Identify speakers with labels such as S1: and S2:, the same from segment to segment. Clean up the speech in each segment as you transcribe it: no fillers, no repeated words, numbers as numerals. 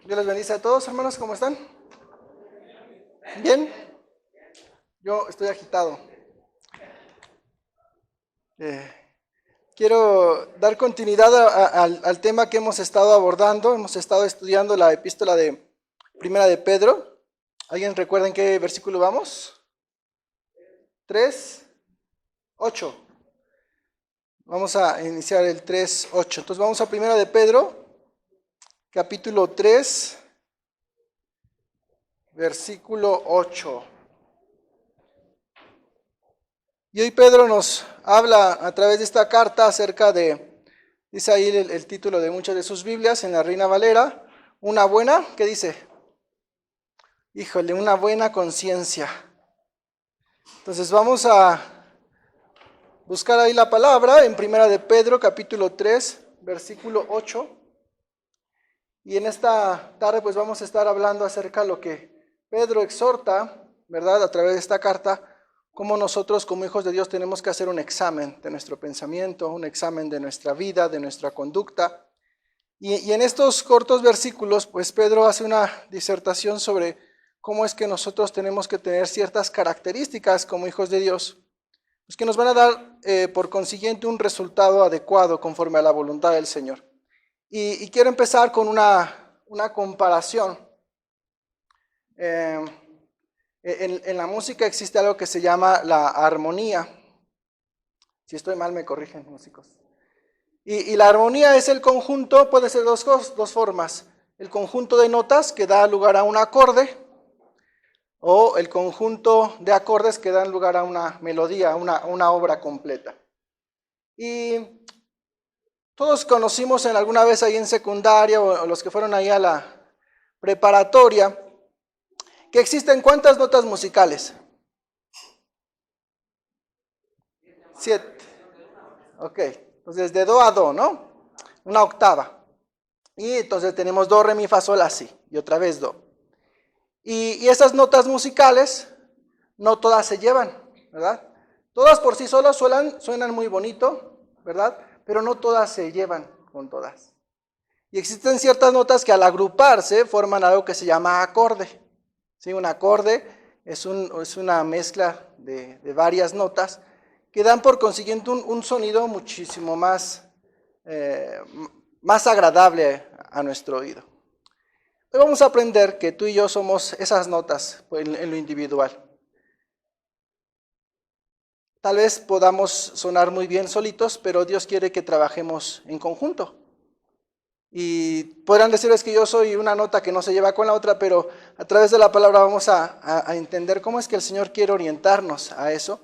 S1: Dios les bendice a todos, hermanos, ¿cómo están? ¿Bien? Yo estoy agitado. Quiero dar continuidad al tema que hemos estado abordando. Hemos estado estudiando la epístola de Primera de Pedro. ¿Alguien recuerda en qué versículo vamos? 3:8. Vamos a iniciar el 3:8. Entonces vamos a Primera de Pedro, capítulo 3, versículo 8. Y hoy Pedro nos habla a través de esta carta acerca de, dice ahí el título de muchas de sus Biblias, en la Reina Valera, una buena, ¿qué dice? Híjole, una buena conciencia. Entonces vamos a buscar ahí la palabra en Primera de Pedro, capítulo 3, versículo 8. Y en esta tarde pues vamos a estar hablando acerca de lo que Pedro exhorta, ¿verdad? A través de esta carta, cómo nosotros como hijos de Dios tenemos que hacer un examen de nuestro pensamiento, un examen de nuestra vida, de nuestra conducta. Y en estos cortos versículos, pues Pedro hace una disertación sobre cómo es que nosotros tenemos que tener ciertas características como hijos de Dios, pues que nos van a dar por consiguiente un resultado adecuado conforme a la voluntad del Señor. Y quiero empezar con una comparación. En la música existe algo que se llama la armonía. Si estoy mal me corrigen, músicos. Y la armonía es el conjunto, puede ser dos formas. El conjunto de notas que da lugar a un acorde, o el conjunto de acordes que dan lugar a una melodía, una obra completa. Y todos conocimos alguna vez ahí en secundaria, o los que fueron ahí a la preparatoria, que existen ¿cuántas notas musicales? 7. Ok, entonces de do a do, ¿no? Una octava. Y entonces tenemos do, re, mi, fa, sol, la, si. Y otra vez do. Y esas notas musicales no todas se llevan, ¿verdad? Todas por sí solas suenan muy bonito, ¿verdad? Pero no todas se llevan con todas. Y existen ciertas notas que al agruparse forman algo que se llama acorde. ¿Sí? Un acorde es una mezcla de varias notas que dan por consiguiente un sonido muchísimo más agradable a nuestro oído. Hoy vamos a aprender que tú y yo somos esas notas en lo individual. Tal vez podamos sonar muy bien solitos, pero Dios quiere que trabajemos en conjunto. Y podrán decirles que yo soy una nota que no se lleva con la otra, pero a través de la palabra vamos a entender cómo es que el Señor quiere orientarnos a eso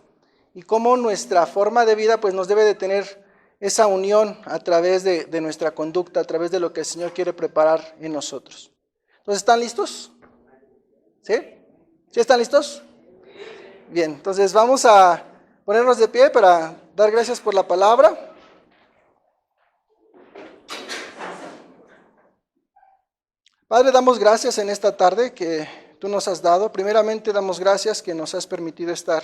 S1: y cómo nuestra forma de vida pues nos debe de tener esa unión a través de nuestra conducta, a través de lo que el Señor quiere preparar en nosotros. Entonces, ¿están listos? ¿Sí? ¿Sí están listos? Bien, entonces vamos a ponernos de pie para dar gracias por la palabra. Padre, damos gracias en esta tarde que tú nos has dado. Primeramente damos gracias que nos has permitido estar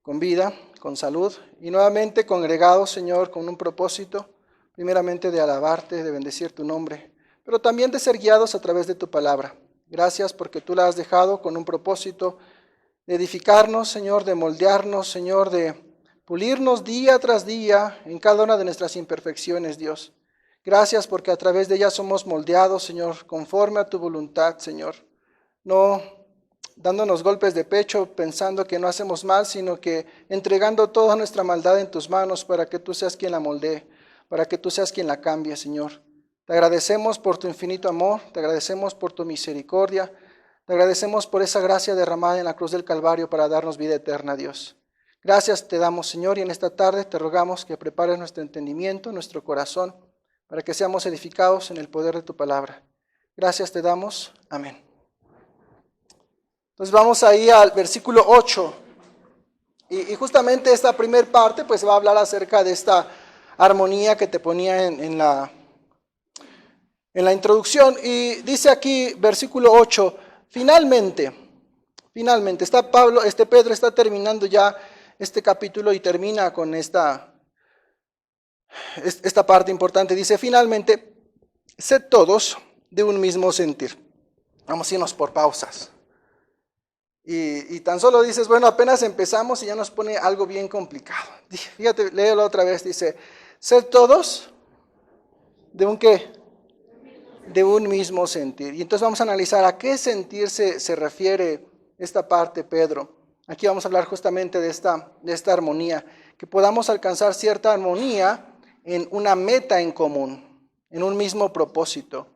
S1: con vida, con salud y nuevamente congregados, Señor, con un propósito, primeramente de alabarte, de bendecir tu nombre, pero también de ser guiados a través de tu palabra. Gracias porque tú la has dejado con un propósito de edificarnos, Señor, de moldearnos, Señor, de pulirnos día tras día en cada una de nuestras imperfecciones, Dios. Gracias porque a través de ella somos moldeados, Señor, conforme a tu voluntad, Señor. No dándonos golpes de pecho pensando que no hacemos mal, sino que entregando toda nuestra maldad en tus manos para que tú seas quien la moldee, para que tú seas quien la cambie, Señor. Te agradecemos por tu infinito amor, te agradecemos por tu misericordia, te agradecemos por esa gracia derramada en la cruz del Calvario para darnos vida eterna, Dios. Gracias te damos, Señor, y en esta tarde te rogamos que prepares nuestro entendimiento, nuestro corazón, para que seamos edificados en el poder de tu palabra. Gracias te damos. Amén. Entonces vamos ahí al versículo 8. Y justamente esta primera parte pues va a hablar acerca de esta armonía que te ponía en la introducción. Y dice aquí, versículo 8, finalmente, Pedro está terminando ya este capítulo y termina con esta parte importante. Dice, finalmente, sed todos de un mismo sentir. Vamos a irnos por pausas. Y tan solo dices, bueno, apenas empezamos y ya nos pone algo bien complicado. Fíjate, léelo otra vez, dice, ser todos de un ¿qué? De un mismo sentir. Y entonces vamos a analizar a qué sentir se refiere esta parte, Pedro. Aquí vamos a hablar justamente de esta armonía, que podamos alcanzar cierta armonía en una meta en común, en un mismo propósito.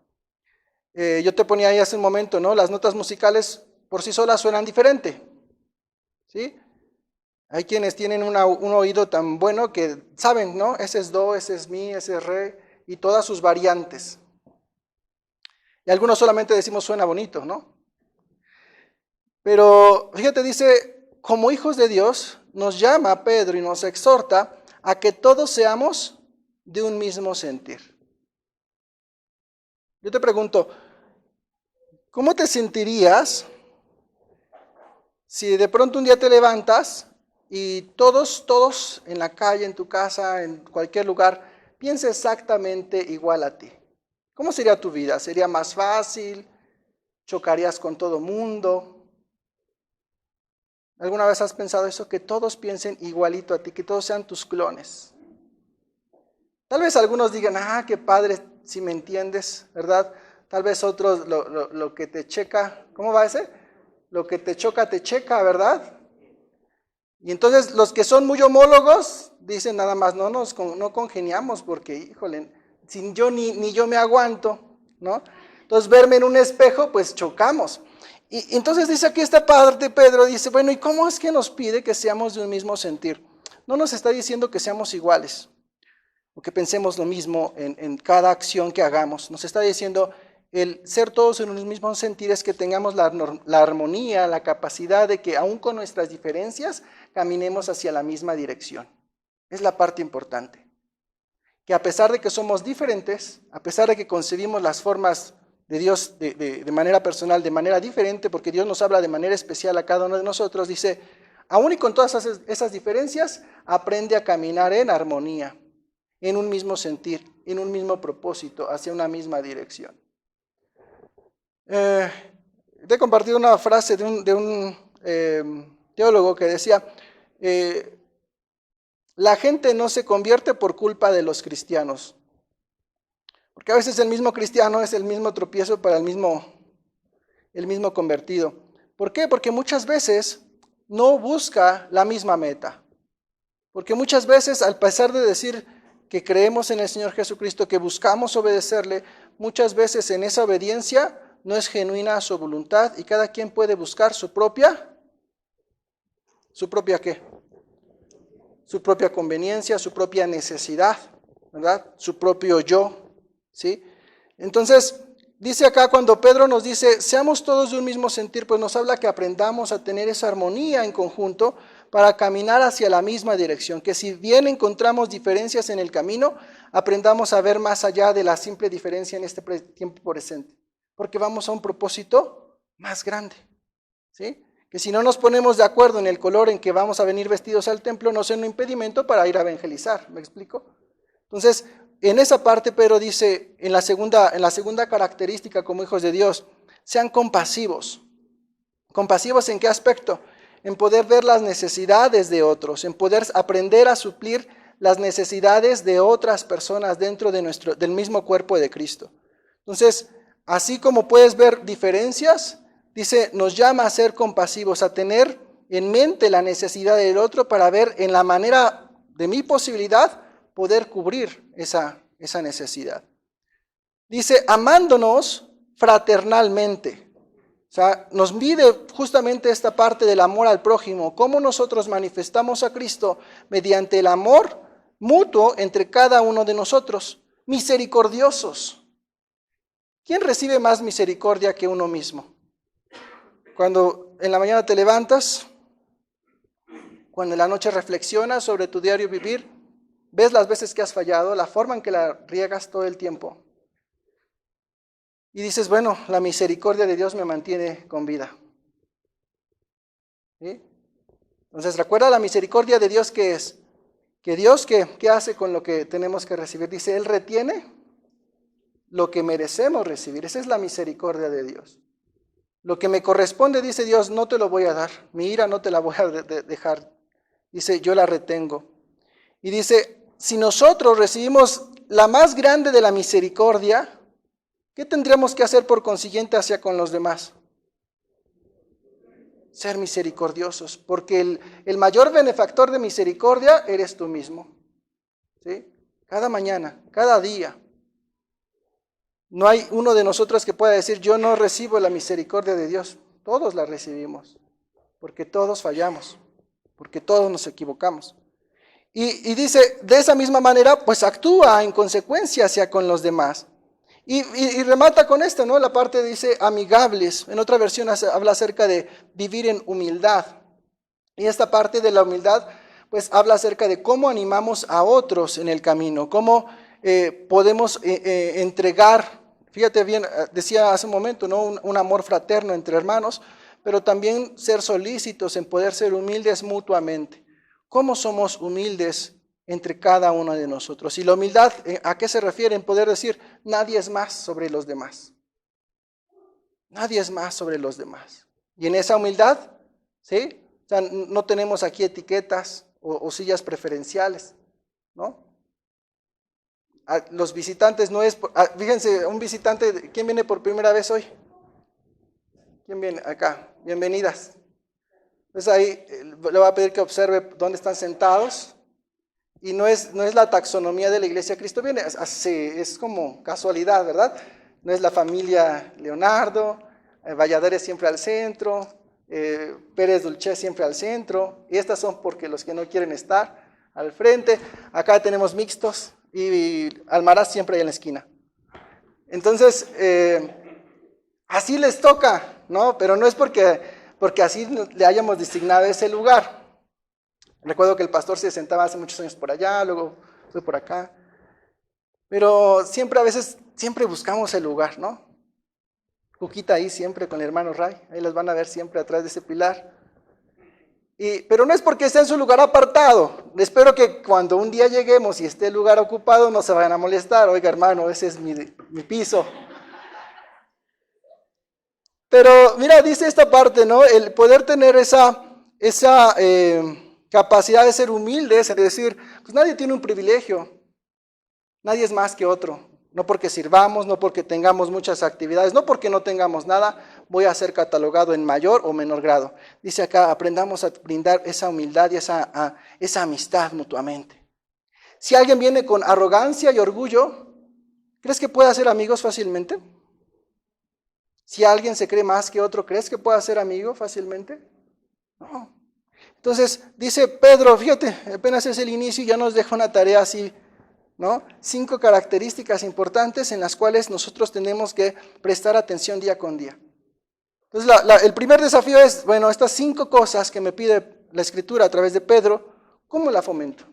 S1: Yo te ponía ahí hace un momento, ¿no? Las notas musicales por sí solas suenan diferente, ¿sí? Hay quienes tienen un oído tan bueno que saben, ¿no? Ese es do, ese es mi, ese es re, y todas sus variantes. Y algunos solamente decimos suena bonito, ¿no? Pero fíjate, dice, como hijos de Dios, nos llama Pedro y nos exhorta a que todos seamos de un mismo sentir. Yo te pregunto, ¿cómo te sentirías si de pronto un día te levantas y todos en la calle, en tu casa, en cualquier lugar, piensen exactamente igual a ti? ¿Cómo sería tu vida? ¿Sería más fácil? ¿Chocarías con todo mundo? ¿Alguna vez has pensado eso? Que todos piensen igualito a ti, que todos sean tus clones. Tal vez algunos digan, qué padre, si me entiendes, ¿verdad? Tal vez otros lo que te checa, ¿cómo va ese? Lo que te choca, te checa, ¿verdad? Y entonces los que son muy homólogos dicen nada más, no congeniamos porque, híjole, sin yo ni yo me aguanto, ¿no? Entonces verme en un espejo, pues chocamos. Y entonces dice aquí esta parte, Pedro dice, bueno, ¿y cómo es que nos pide que seamos de un mismo sentir? No nos está diciendo que seamos iguales, o que pensemos lo mismo en cada acción que hagamos. Nos está diciendo, el ser todos en un mismo sentir es que tengamos la armonía, la capacidad de que aún con nuestras diferencias, caminemos hacia la misma dirección. Es la parte importante. Que a pesar de que somos diferentes, a pesar de que concebimos las formas de Dios de manera personal, de manera diferente, porque Dios nos habla de manera especial a cada uno de nosotros, dice, aún y con todas esas diferencias, aprende a caminar en armonía, en un mismo sentir, en un mismo propósito, hacia una misma dirección. Te he compartido una frase de un teólogo que decía, la gente no se convierte por culpa de los cristianos, porque a veces el mismo cristiano es el mismo tropiezo para el mismo convertido. ¿Por qué? Porque muchas veces no busca la misma meta. Porque muchas veces, al pesar de decir que creemos en el Señor Jesucristo, que buscamos obedecerle, muchas veces en esa obediencia no es genuina su voluntad y cada quien puede buscar su propia ¿qué? Su propia conveniencia, su propia necesidad, ¿verdad? Su propio yo. ¿Sí? Entonces, dice acá cuando Pedro nos dice, seamos todos de un mismo sentir, pues nos habla que aprendamos a tener esa armonía en conjunto para caminar hacia la misma dirección, que si bien encontramos diferencias en el camino, aprendamos a ver más allá de la simple diferencia en este tiempo presente, porque vamos a un propósito más grande, ¿sí? Que si no nos ponemos de acuerdo en el color en que vamos a venir vestidos al templo, no sea un impedimento para ir a evangelizar, ¿me explico? Entonces, en esa parte Pedro dice, en la segunda característica como hijos de Dios, sean compasivos. ¿Compasivos en qué aspecto? En poder ver las necesidades de otros, en poder aprender a suplir las necesidades de otras personas dentro del mismo cuerpo de Cristo. Entonces, así como puedes ver diferencias, dice, nos llama a ser compasivos, a tener en mente la necesidad del otro para ver en la manera de mi posibilidad poder cubrir esa necesidad. Dice, amándonos fraternalmente. O sea, nos mide justamente esta parte del amor al prójimo, cómo nosotros manifestamos a Cristo mediante el amor mutuo entre cada uno de nosotros, misericordiosos. ¿Quién recibe más misericordia que uno mismo? Cuando en la mañana te levantas, cuando en la noche reflexionas sobre tu diario vivir, ves las veces que has fallado, la forma en que la riegas todo el tiempo. Y dices, bueno, la misericordia de Dios me mantiene con vida. ¿Sí? Entonces, recuerda la misericordia de Dios que es. Que Dios, ¿qué hace con lo que tenemos que recibir? Dice, Él retiene lo que merecemos recibir. Esa es la misericordia de Dios. Lo que me corresponde, dice Dios, no te lo voy a dar. Mi ira no te la voy a dejar. Dice, yo la retengo. Y dice, si nosotros recibimos la más grande de la misericordia, ¿qué tendríamos que hacer por consiguiente hacia con los demás? Ser misericordiosos, porque el mayor benefactor de misericordia eres tú mismo. ¿Sí? Cada mañana, cada día. No hay uno de nosotros que pueda decir, yo no recibo la misericordia de Dios. Todos la recibimos, porque todos fallamos, porque todos nos equivocamos. Y dice, de esa misma manera, pues actúa en consecuencia hacia con los demás. Y remata con esto, ¿no? La parte dice amigables. En otra versión habla acerca de vivir en humildad. Y esta parte de la humildad, pues habla acerca de cómo animamos a otros en el camino, cómo podemos entregar, fíjate bien, decía hace un momento, ¿no? Un amor fraterno entre hermanos, pero también ser solícitos en poder ser humildes mutuamente. ¿Cómo somos humildes entre cada uno de nosotros? Y la humildad, ¿a qué se refiere? En poder decir, nadie es más sobre los demás. Nadie es más sobre los demás. Y en esa humildad, ¿sí? O sea, no tenemos aquí etiquetas o sillas preferenciales, ¿no? A los visitantes no es, fíjense, un visitante, ¿quién viene por primera vez hoy? ¿Quién viene acá? Bienvenidas. Entonces ahí le voy a pedir que observe dónde están sentados. Y no es la taxonomía de la Iglesia Cristo viene, es como casualidad, ¿verdad? No es la familia Leonardo, Valladares siempre al centro, Pérez Dulce siempre al centro, y estas son porque los que no quieren estar al frente. Acá tenemos mixtos y Almaraz siempre ahí en la esquina. Entonces, así les toca, ¿no? Pero no es porque así le hayamos designado ese lugar. Recuerdo que el pastor se sentaba hace muchos años por allá, luego fue por acá. Pero siempre, a veces, siempre buscamos el lugar, ¿no? Cuquita ahí siempre con el hermano Ray, ahí los van a ver siempre atrás de ese pilar. Pero no es porque esté en su lugar apartado. Espero que cuando un día lleguemos y esté el lugar ocupado no se vayan a molestar. Oiga, hermano, ese es mi piso. Pero mira, dice esta parte, ¿no? El poder tener esa capacidad de ser humildes, es decir, pues nadie tiene un privilegio, nadie es más que otro, no porque sirvamos, no porque tengamos muchas actividades, no porque no tengamos nada, voy a ser catalogado en mayor o menor grado. Dice acá, aprendamos a brindar esa humildad y esa amistad mutuamente. Si alguien viene con arrogancia y orgullo, ¿crees que pueda hacer amigos fácilmente? Si alguien se cree más que otro, ¿crees que pueda ser amigo fácilmente? No. Entonces, dice Pedro, fíjate, apenas es el inicio y ya nos deja una tarea así, ¿no? 5 características importantes en las cuales nosotros tenemos que prestar atención día con día. Entonces, el primer desafío es, bueno, estas 5 cosas que me pide la Escritura a través de Pedro, ¿cómo la fomento?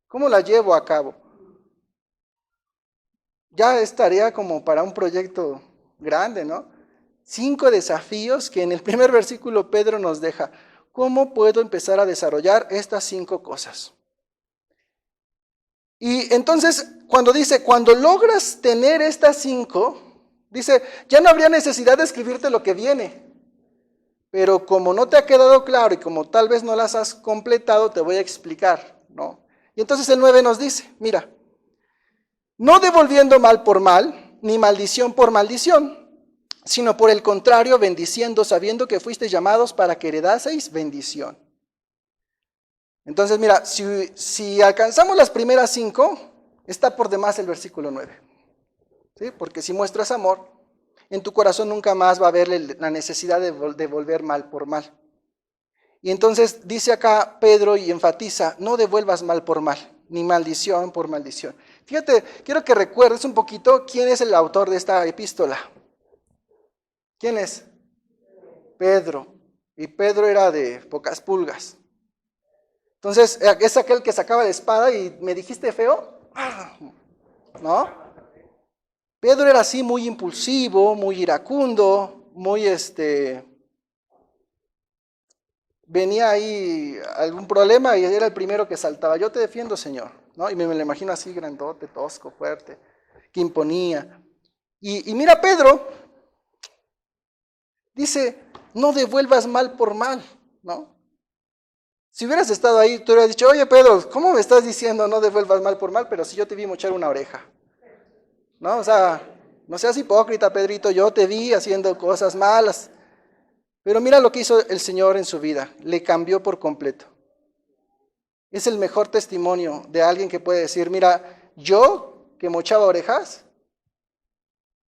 S1: ¿Cómo la llevo a cabo? Ya es tarea como para un proyecto grande, ¿no? 5 desafíos que en el primer versículo Pedro nos deja. ¿Cómo puedo empezar a desarrollar estas 5 cosas? Y entonces, cuando logras tener estas 5, dice, ya no habría necesidad de escribirte lo que viene. Pero como no te ha quedado claro y como tal vez no las has completado, te voy a explicar, ¿no? Y entonces el 9 nos dice, mira, no devolviendo mal por mal, ni maldición por maldición, sino por el contrario, bendiciendo, sabiendo que fuisteis llamados para que heredaseis bendición. Entonces, mira, si alcanzamos las primeras 5, está por demás el versículo 9. ¿Sí? Porque si muestras amor, en tu corazón nunca más va a haber la necesidad de devolver mal por mal. Y entonces dice acá Pedro y enfatiza, no devuelvas mal por mal, ni maldición por maldición. Fíjate, quiero que recuerdes un poquito quién es el autor de esta epístola. ¿Quién es? Pedro. Y Pedro era de pocas pulgas. Entonces, es aquel que sacaba la espada y me dijiste feo, ¿no? Pedro era así muy impulsivo, muy iracundo, muy venía ahí algún problema y era el primero que saltaba. Yo te defiendo, Señor, ¿no? Y me lo imagino así grandote, tosco, fuerte, que imponía. Y mira Pedro, dice, no devuelvas mal por mal, ¿no? Si hubieras estado ahí, tú hubieras dicho, oye Pedro, ¿cómo me estás diciendo no devuelvas mal por mal? Pero si yo te vi mochar una oreja, ¿no? O sea, no seas hipócrita, Pedrito, yo te vi haciendo cosas malas. Pero mira lo que hizo el Señor en su vida, le cambió por completo. Es el mejor testimonio de alguien que puede decir, mira, yo que mochaba orejas,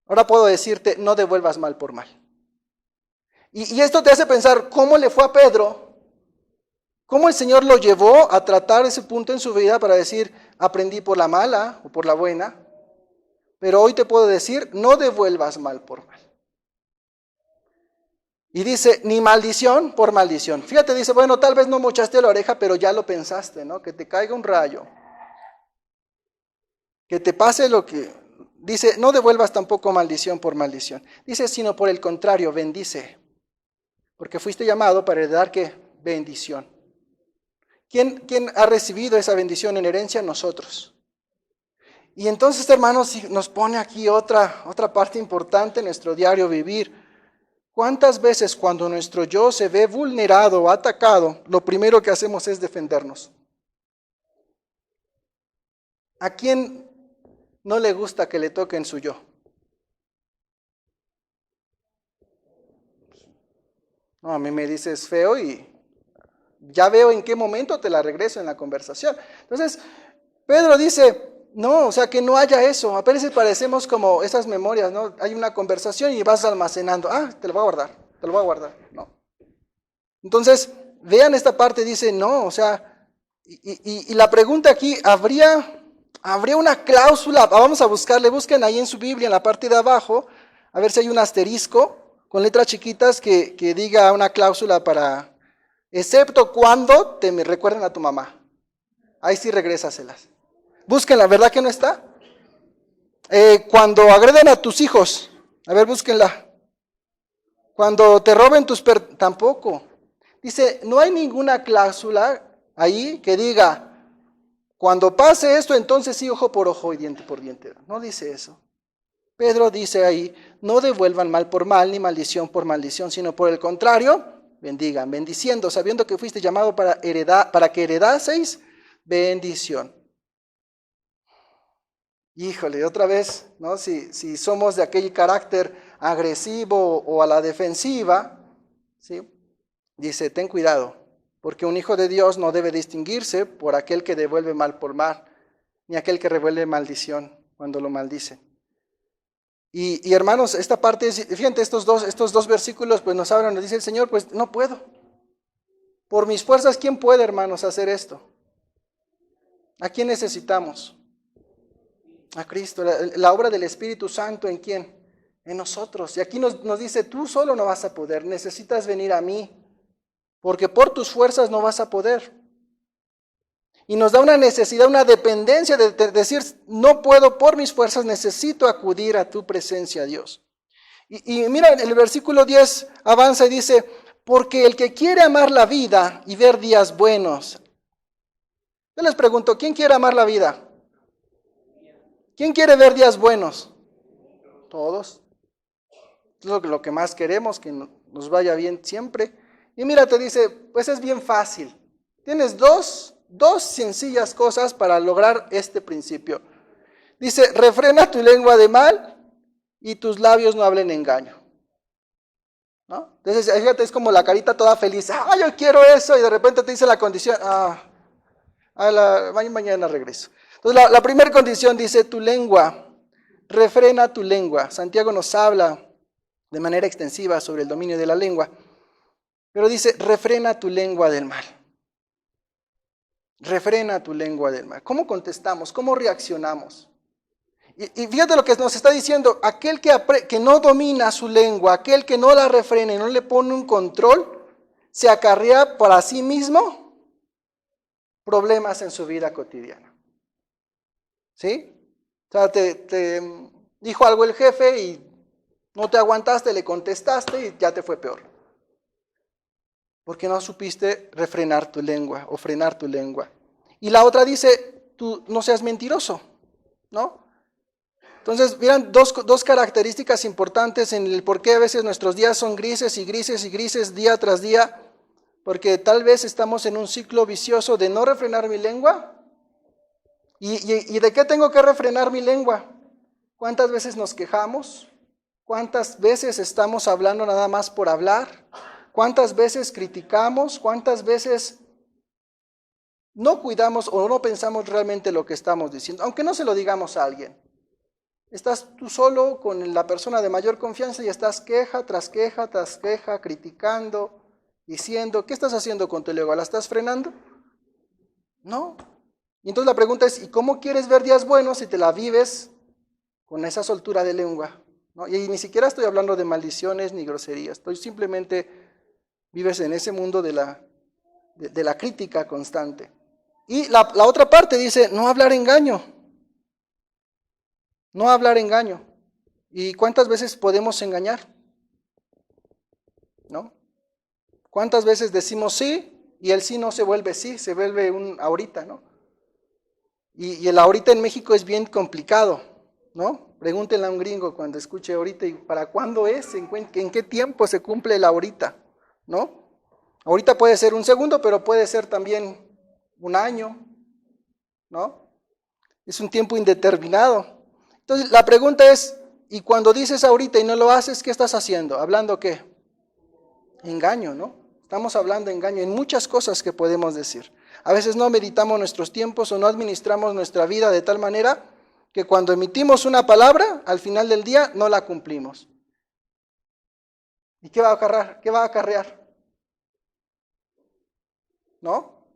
S1: ahora puedo decirte, no devuelvas mal por mal. Y esto te hace pensar, ¿cómo le fue a Pedro? ¿Cómo el Señor lo llevó a tratar ese punto en su vida para decir, aprendí por la mala o por la buena? Pero hoy te puedo decir, no devuelvas mal por mal. Y dice, ni maldición por maldición. Fíjate, dice, bueno, tal vez no mochaste la oreja, pero ya lo pensaste, ¿no? Que te caiga un rayo. Que te pase lo que... Dice, no devuelvas tampoco maldición por maldición. Dice, sino por el contrario, bendice. Porque fuiste llamado para heredar, ¿qué? Bendición. ¿Quién ha recibido esa bendición en herencia? Nosotros. Y entonces, hermanos, nos pone aquí otra parte importante en nuestro diario vivir. ¿Cuántas veces cuando nuestro yo se ve vulnerado o atacado, lo primero que hacemos es defendernos? ¿A quién no le gusta que le toquen su yo? No, a mí me dices feo y ya veo en qué momento te la regreso en la conversación. Entonces, Pedro dice, no, o sea, que no haya eso. A veces parecemos como esas memorias, ¿no? Hay una conversación y vas almacenando. Te lo voy a guardar, te lo voy a guardar. No. Entonces, vean esta parte, dice, no, o sea, y la pregunta aquí, ¿habría una cláusula? Vamos a buscarle, busquen ahí en su Biblia, en la parte de abajo, a ver si hay un asterisco con letras chiquitas que diga una cláusula para, excepto cuando te me recuerden a tu mamá. Ahí sí regrésaselas. Búsquenla, ¿verdad que no está? Cuando agreden a tus hijos, a ver, búsquenla. Cuando te roben tampoco. Dice, no hay ninguna cláusula ahí que diga, cuando pase esto, entonces sí, ojo por ojo y diente por diente. No dice eso. Pedro dice ahí, no devuelvan mal por mal, ni maldición por maldición, sino por el contrario, bendigan, bendiciendo, sabiendo que fuiste llamado para que heredaseis bendición. Híjole, otra vez, ¿no? Si somos de aquel carácter agresivo o a la defensiva, ¿sí? Dice, ten cuidado, porque un hijo de Dios no debe distinguirse por aquel que devuelve mal por mal, ni aquel que revuelve maldición cuando lo maldice. Y hermanos, esta parte, fíjate, estos dos versículos pues nos hablan, nos dice el Señor, pues no puedo. Por mis fuerzas, ¿quién puede, hermanos, hacer esto? ¿A quién necesitamos? A Cristo, la obra del Espíritu Santo, ¿en quién? En nosotros. Y aquí nos dice, tú solo no vas a poder, necesitas venir a mí, porque por tus fuerzas no vas a poder. Y nos da una necesidad, una dependencia de decir, no puedo por mis fuerzas, necesito acudir a tu presencia, Dios. Y mira, el versículo 10 avanza y dice, porque el que quiere amar la vida y ver días buenos. Yo les pregunto, ¿quién quiere amar la vida? ¿Quién quiere ver días buenos? Todos. Es lo que más queremos, que nos vaya bien siempre. Y mira, te dice, pues es bien fácil. Tienes dos sencillas cosas para lograr este principio. Dice, refrena tu lengua de mal y tus labios no hablen engaño. ¿No? Entonces, fíjate, es como la carita toda feliz. Yo quiero eso. Y de repente te dice la condición, mañana regreso. Entonces, la primera condición dice, tu lengua, refrena tu lengua. Santiago nos habla de manera extensiva sobre el dominio de la lengua. Pero dice, refrena tu lengua del mal. Refrena tu lengua del mal. ¿Cómo contestamos? ¿Cómo reaccionamos? Y fíjate lo que nos está diciendo, aquel que no domina su lengua, aquel que no la refrena y no le pone un control, se acarrea para sí mismo problemas en su vida cotidiana. ¿Sí? O sea, te dijo algo el jefe y no te aguantaste, le contestaste y ya te fue peor. Porque no supiste refrenar tu lengua o frenar tu lengua. Y la otra dice, tú no seas mentiroso, ¿no? Entonces, miran dos características importantes en el por qué a veces nuestros días son grises y grises y grises día tras día, porque tal vez estamos en un ciclo vicioso de no refrenar mi lengua. ¿Y de qué tengo que refrenar mi lengua? ¿Cuántas veces nos quejamos? ¿Cuántas veces estamos hablando nada más por hablar? ¿Cuántas veces criticamos? ¿Cuántas veces no cuidamos o no pensamos realmente lo que estamos diciendo? Aunque no se lo digamos a alguien. Estás tú solo con la persona de mayor confianza y estás queja tras queja tras queja, criticando, diciendo, ¿qué estás haciendo con tu lengua? ¿La estás frenando? No. Y entonces la pregunta es, ¿y cómo quieres ver días buenos si te la vives con esa soltura de lengua? ¿No? Y ni siquiera estoy hablando de maldiciones ni groserías, estoy simplemente vives en ese mundo de la crítica constante. Y la otra parte dice, no hablar engaño. No hablar engaño. ¿Y cuántas veces podemos engañar? ¿No? ¿Cuántas veces decimos sí y el sí no se vuelve sí, se vuelve un ahorita, ¿no? Y el ahorita en México es bien complicado, ¿no? Pregúntenle a un gringo cuando escuche ahorita, ¿y para cuándo es? ¿En qué tiempo se cumple el ahorita? ¿No? Ahorita puede ser un segundo, pero puede ser también un año, ¿no? Es un tiempo indeterminado. Entonces, la pregunta es, ¿y cuando dices ahorita y no lo haces, qué estás haciendo? ¿Hablando qué? Engaño, ¿no? Estamos hablando engaño en muchas cosas que podemos decir. A veces no meditamos nuestros tiempos o no administramos nuestra vida de tal manera que cuando emitimos una palabra, al final del día no la cumplimos. ¿Y qué va a acarrear? ¿Qué va a acarrear? ¿No?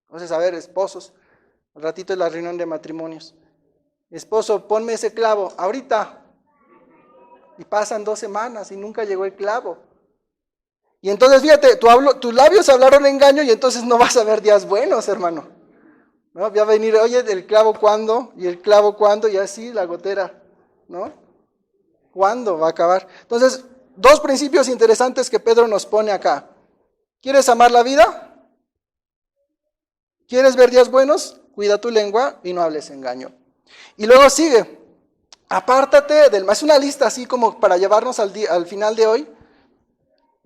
S1: Entonces, a ver, esposos, al ratito es la reunión de matrimonios. Esposo, ponme ese clavo, ahorita. Y pasan 2 semanas y nunca llegó el clavo. Y entonces, fíjate, tus labios hablaron engaño y entonces no vas a ver días buenos, hermano. ¿No? Va a venir, oye, el clavo cuándo, y el clavo cuándo, y así la gotera, ¿no? ¿Cuándo va a acabar? Entonces, 2 principios interesantes que Pedro nos pone acá. ¿Quieres amar la vida? ¿Quieres ver días buenos? Cuida tu lengua y no hables engaño. Y luego sigue, apártate del mal. Es una lista así como para llevarnos al final de hoy.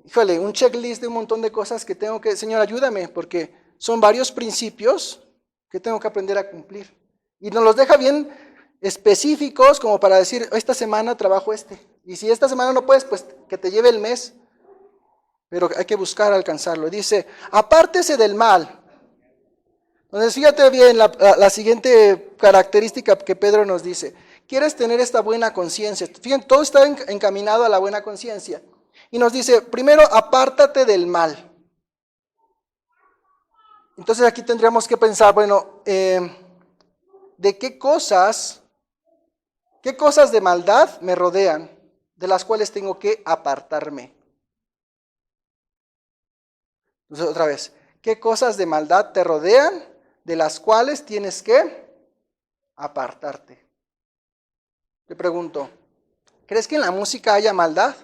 S1: Híjole, un checklist de un montón de cosas que tengo que, Señor, ayúdame, porque son varios principios que tengo que aprender a cumplir. Y nos los deja bien específicos como para decir, esta semana trabajo este. Y si esta semana no puedes, pues que te lleve el mes. Pero hay que buscar alcanzarlo. Dice, apártese del mal. Entonces, fíjate bien la siguiente característica que Pedro nos dice. ¿Quieres tener esta buena conciencia? Fíjense, todo está encaminado a la buena conciencia. Y nos dice, primero, apártate del mal. Entonces aquí tendríamos que pensar, bueno, ¿de qué cosas de maldad me rodean, de las cuales tengo que apartarme? Entonces, otra vez, ¿qué cosas de maldad te rodean, de las cuales tienes que apartarte? Te pregunto, ¿crees que en la música haya maldad?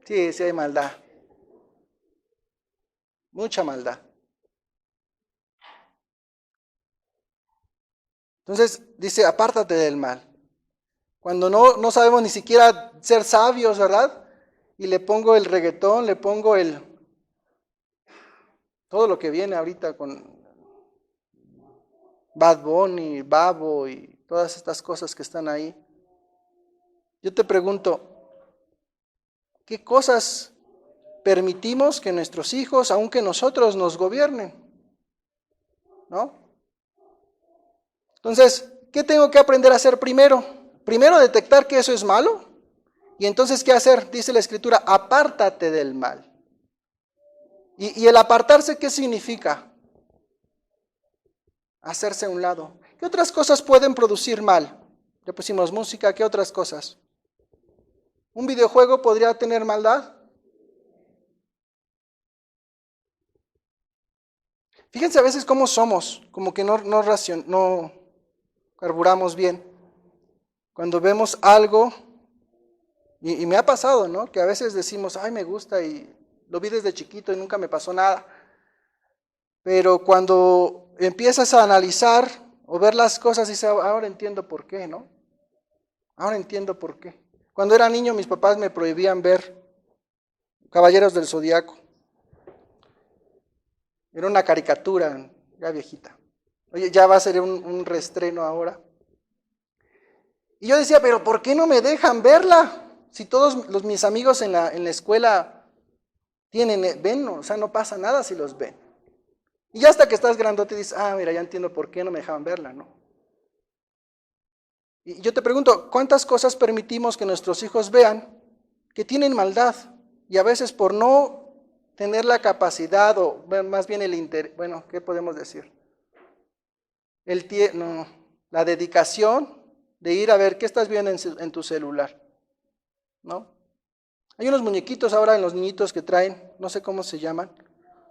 S1: Sí, sí hay maldad. Mucha maldad. Entonces dice, apártate del mal. Cuando no sabemos ni siquiera ser sabios, ¿verdad? Y le pongo el reggaetón, le pongo todo lo que viene ahorita con Bad Bunny, Babo y todas estas cosas que están ahí. Yo te pregunto, ¿qué cosas permitimos que nuestros hijos, aunque nosotros, nos gobiernen? ¿No? Entonces, ¿qué tengo que aprender a hacer primero? Primero detectar que eso es malo. Y entonces, ¿qué hacer? Dice la Escritura, apártate del mal. ¿Y el apartarse qué significa? Hacerse a un lado. ¿Qué otras cosas pueden producir mal? Ya pusimos música, ¿qué otras cosas? ¿Un videojuego podría tener maldad? Fíjense a veces cómo somos, como que no carburamos bien. Cuando vemos algo, y me ha pasado, ¿no? Que a veces decimos, ay, me gusta y lo vi desde chiquito y nunca me pasó nada. Pero cuando empiezas a analizar o ver las cosas y dices, ahora entiendo por qué, ¿no? Ahora entiendo por qué. Cuando era niño mis papás me prohibían ver Caballeros del Zodiaco. Era una caricatura, ya viejita. Oye, ya va a ser un reestreno ahora. Y yo decía, pero ¿por qué no me dejan verla? Si todos mis amigos en la escuela ven, o sea, no pasa nada si los ven. Y ya hasta que estás grandote dices, mira, ya entiendo por qué no me dejaban verla, ¿no? Y yo te pregunto, ¿cuántas cosas permitimos que nuestros hijos vean que tienen maldad? Y a veces por no tener la capacidad, o más bien el interés, bueno, ¿qué podemos decir? La dedicación de ir a ver qué estás viendo en tu celular, ¿no? Hay unos muñequitos ahora en los niñitos que traen, no sé cómo se llaman,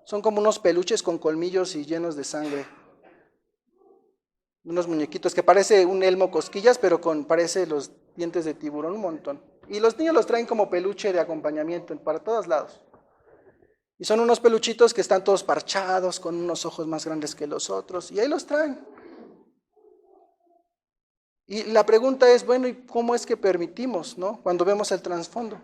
S1: son como unos peluches con colmillos y llenos de sangre. Unos muñequitos que parece un Elmo Cosquillas, pero parece los dientes de tiburón, un montón. Y los niños los traen como peluche de acompañamiento para todos lados. Y son unos peluchitos que están todos parchados, con unos ojos más grandes que los otros, y ahí los traen. Y la pregunta es, bueno, ¿y cómo es que permitimos, ¿no? Cuando vemos el trasfondo?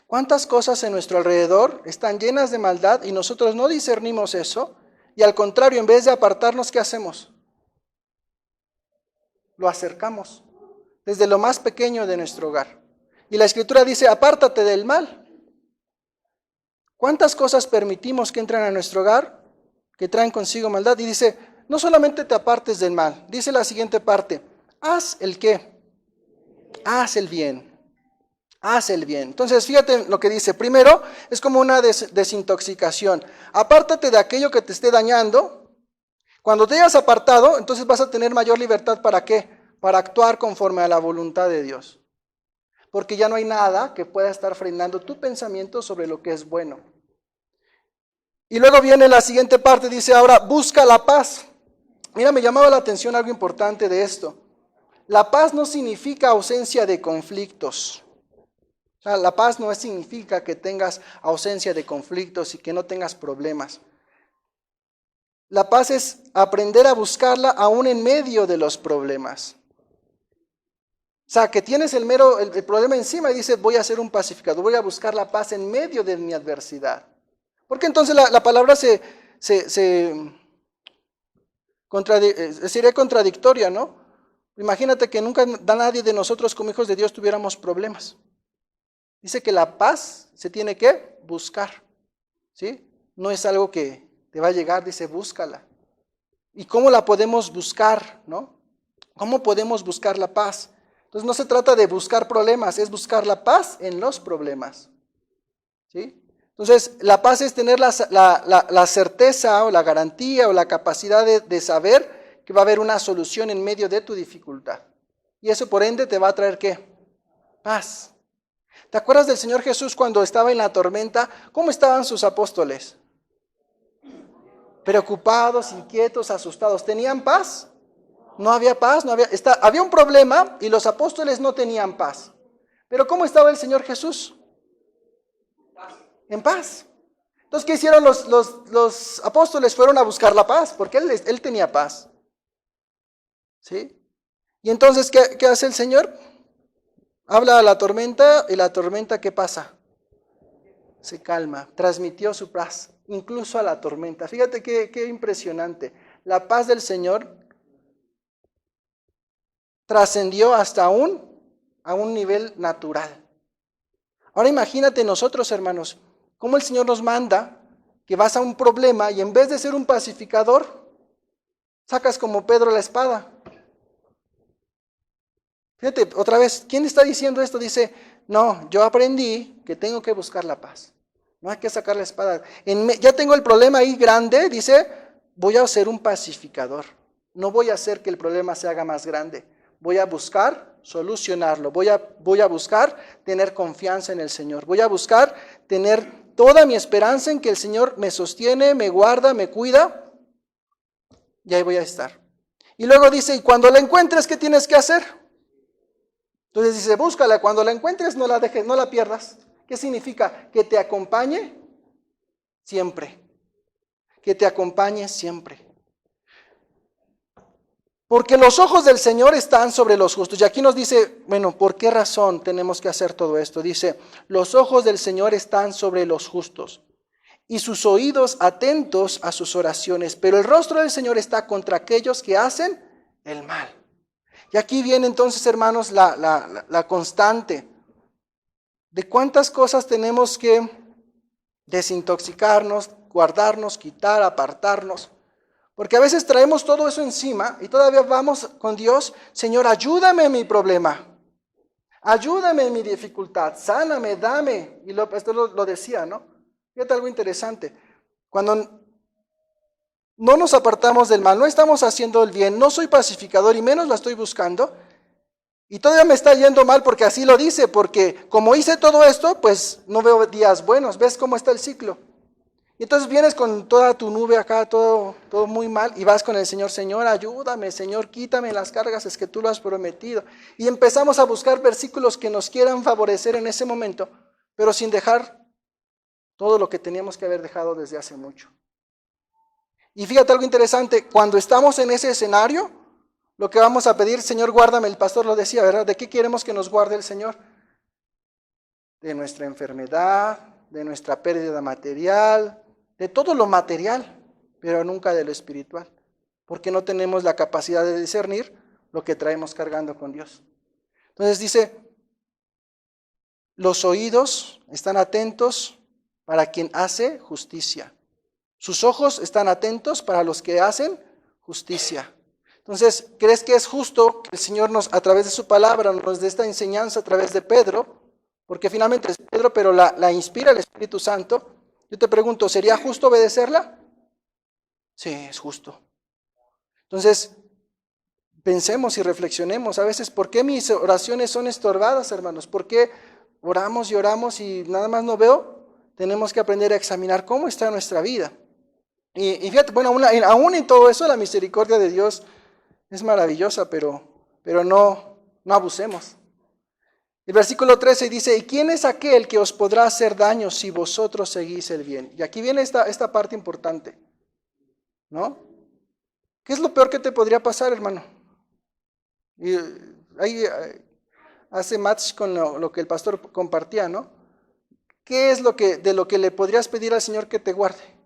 S1: ¿Cuántas cosas en nuestro alrededor están llenas de maldad y nosotros no discernimos eso? Y al contrario, en vez de apartarnos, ¿qué hacemos? Lo acercamos desde lo más pequeño de nuestro hogar. Y la Escritura dice, apártate del mal. ¿Cuántas cosas permitimos que entran a nuestro hogar que traen consigo maldad? Y dice, no solamente te apartes del mal, dice la siguiente parte, haz el ¿qué? Haz el bien. Haz el bien. Entonces, fíjate lo que dice. Primero, es como una desintoxicación. Apártate de aquello que te esté dañando. Cuando te hayas apartado, entonces vas a tener mayor libertad. ¿Para qué? Para actuar conforme a la voluntad de Dios. Porque ya no hay nada que pueda estar frenando tu pensamiento sobre lo que es bueno. Y luego viene la siguiente parte, dice ahora, busca la paz. Mira, me llamaba la atención algo importante de esto. La paz no significa ausencia de conflictos. O sea, la paz no significa que tengas ausencia de conflictos y que no tengas problemas. La paz es aprender a buscarla aún en medio de los problemas. O sea, que tienes el problema encima y dices, voy a ser un pacificador, voy a buscar la paz en medio de mi adversidad. Porque entonces la palabra sería contradictoria, ¿no? Imagínate que nunca nadie de nosotros como hijos de Dios tuviéramos problemas. Dice que la paz se tiene que buscar, ¿sí? No es algo que te va a llegar, dice, búscala. ¿Y cómo la podemos buscar, no? ¿Cómo podemos buscar la paz? Entonces no se trata de buscar problemas, es buscar la paz en los problemas, ¿sí? Entonces la paz es tener la certeza o la garantía o la capacidad de saber que va a haber una solución en medio de tu dificultad. Y eso por ende te va a traer ¿qué? Paz. ¿Te acuerdas del Señor Jesús cuando estaba en la tormenta? ¿Cómo estaban sus apóstoles? Preocupados, inquietos, asustados. ¿Tenían paz? No había paz, había un problema y los apóstoles no tenían paz. Pero ¿cómo estaba el Señor Jesús? En paz. Entonces, ¿qué hicieron los apóstoles? Fueron a buscar la paz, porque él tenía paz. ¿Sí? Y entonces, ¿qué hace el Señor? Habla a la tormenta y la tormenta, ¿qué pasa? Se calma, transmitió su paz, incluso a la tormenta. Fíjate qué impresionante. La paz del Señor trascendió hasta a un nivel natural. Ahora imagínate nosotros, hermanos, cómo el Señor nos manda que vas a un problema y en vez de ser un pacificador, sacas como Pedro la espada. Fíjate, otra vez, ¿quién está diciendo esto? Dice, no, yo aprendí que tengo que buscar la paz. No hay que sacar la espada. Ya tengo el problema ahí grande, dice, voy a ser un pacificador. No voy a hacer que el problema se haga más grande. Voy a buscar solucionarlo. Voy a buscar tener confianza en el Señor. Voy a buscar tener toda mi esperanza en que el Señor me sostiene, me guarda, me cuida. Y ahí voy a estar. Y luego dice, y cuando la encuentres, ¿qué tienes que hacer? Entonces dice, búscala, cuando la encuentres no la dejes, no la pierdas. ¿Qué significa? Que te acompañe siempre. Que te acompañe siempre. Porque los ojos del Señor están sobre los justos. Y aquí nos dice, bueno, ¿por qué razón tenemos que hacer todo esto? Dice, los ojos del Señor están sobre los justos y sus oídos atentos a sus oraciones. Pero el rostro del Señor está contra aquellos que hacen el mal. Y aquí viene entonces, hermanos, la constante de cuántas cosas tenemos que desintoxicarnos, guardarnos, quitar, apartarnos. Porque a veces traemos todo eso encima y todavía vamos con Dios, Señor, ayúdame en mi problema, ayúdame en mi dificultad, sáname, dame. Y esto lo decía, ¿no? Fíjate algo interesante. Cuando no nos apartamos del mal, no estamos haciendo el bien, no soy pacificador y menos lo estoy buscando, y todavía me está yendo mal porque así lo dice, porque como hice todo esto, pues no veo días buenos. ¿Ves cómo está el ciclo? Y entonces vienes con toda tu nube acá, todo muy mal, y vas con el Señor, Señor, ayúdame, Señor, quítame las cargas, es que tú lo has prometido. Y empezamos a buscar versículos que nos quieran favorecer en ese momento, pero sin dejar todo lo que teníamos que haber dejado desde hace mucho. Y fíjate algo interesante, cuando estamos en ese escenario, lo que vamos a pedir, Señor, guárdame, el pastor lo decía, ¿verdad? ¿De qué queremos que nos guarde el Señor? De nuestra enfermedad, de nuestra pérdida material, de todo lo material, pero nunca de lo espiritual, porque no tenemos la capacidad de discernir lo que traemos cargando con Dios. Entonces dice, los oídos están atentos para quien hace justicia. Sus ojos están atentos para los que hacen justicia. Entonces, ¿crees que es justo que el Señor nos, a través de su palabra, nos dé esta enseñanza a través de Pedro? Porque finalmente es Pedro, pero la inspira el Espíritu Santo. Yo te pregunto, ¿sería justo obedecerla? Sí, es justo. Entonces, pensemos y reflexionemos a veces, ¿por qué mis oraciones son estorbadas, hermanos? ¿Por qué oramos y nada más no veo? Tenemos que aprender a examinar cómo está nuestra vida. Y fíjate, bueno, aún en todo eso, la misericordia de Dios es maravillosa, pero no abusemos. El versículo 13 dice, ¿y quién es aquel que os podrá hacer daño si vosotros seguís el bien? Y aquí viene esta parte importante, ¿no? ¿Qué es lo peor que te podría pasar, hermano? Y ahí hace match con lo que el pastor compartía, ¿no? ¿Qué es de lo que le podrías pedir al Señor que te guarde?